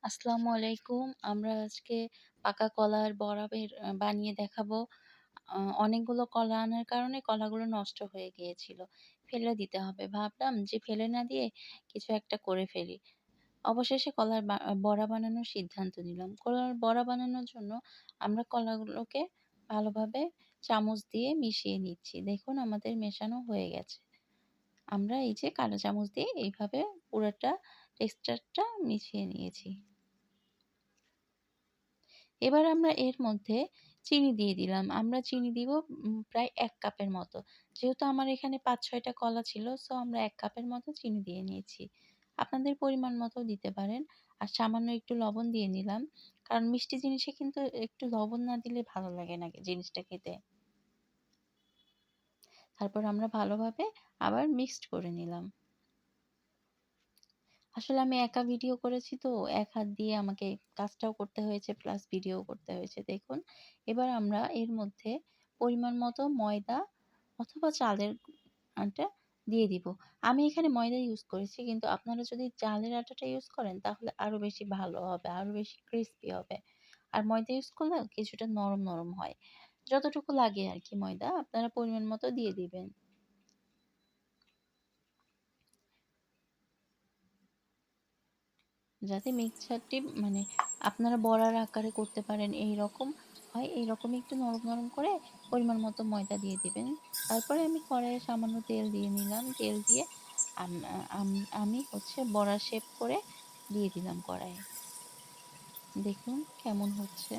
আসসালামু আলাইকুম। আমরা আজকে পাকা কলার বড়া বানিয়ে দেখাবো। অনেকগুলো কলা আনার কারণে কলাগুলো নষ্ট হয়ে গিয়েছিল। ফেলে দিতে হবে। ভাবলাম যে ফেলে না দিয়ে কিছু একটা করে ফেলি। অবশেষে কলার বড়া বানানোর সিদ্ধান্ত নিলাম। কলার বড়া বানানোর জন্য আমরা কলাগুলোকে ভালোভাবে চামচ দিয়ে মিশিয়ে নিচ্ছি। দেখুন আমাদের মেশানো হয়ে গেছে। আমরা এই যে কাঁটা চামচ দিয়ে এইভাবে পুরাটা টেক্সচারটা মিশিয়ে নিয়েছি। এবার আমরা এর মধ্যে চিনি দিয়ে দিলাম। আমরা চিনি দিব প্রায় ১ কাপের মতো। যেহেতু আমার এখানে ৫-৬ টা কলা ছিল, সো আমরা ১ কাপের মতো চিনি দিয়ে নিয়েছি। আপনাদের পরিমাণ মতো দিতে পারেন। আর সামান্য একটু লবণ দিয়ে নিলাম। কারণ মিষ্টি জিনিসে কিন্তু একটু লবণ না দিলে ভালো লাগে না জিনিসটা খেতে। তারপর আমরা ভালোভাবে আবার মিক্সড করে নিলাম। আসলে আমি একা ভিডিও করেছি তো, এক হাত দিয়ে আমাকে কাজটাও করতে হয়েছে প্লাস ভিডিও করতে হয়েছে। দেখুন, এবার আমরা এর মধ্যে পরিমাণ মতো ময়দা অথবা চালের আটা দিয়ে দিব। আমি এখানে ময়দা ইউজ করেছি, কিন্তু আপনারা যদি চালের আটাটা ইউজ করেন তাহলে আরো বেশি ভালো হবে, আরো বেশি ক্রিসপি হবে। আর ময়দা ইউজ করলে কিছুটা নরম, নরম হয়। যতটুকু লাগে আরকি ময়দা আপনারা পরিমাণ মতো দিয়ে দিবেন। যাতে মিক্সচারটি মানে আপনারা বড়ার আকারে করতে পারেন এইরকম হয়, এইরকমই একটু নরম, নরম করে পরিমাণ মতো ময়দা দিয়ে দিবেন। তারপরে আমি কড়াইয়ে সামান্য তেল দিয়ে নিলাম। তেল দিয়ে আম আ আম আমি হচ্ছে বড়া শেপ করে দিয়ে দিলাম কড়াইয়ে। দেখুন কেমন হচ্ছে।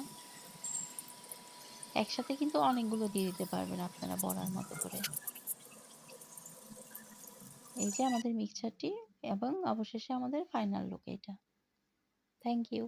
একসাথে কিন্তু অনেকগুলো দিয়ে দিতে পারবেন আপনারা বড়ার মতো করে। এই যে আমাদের মিক্সচারটি এবং অবশেষে আমাদের ফাইনাল লুক এটা। Thank you.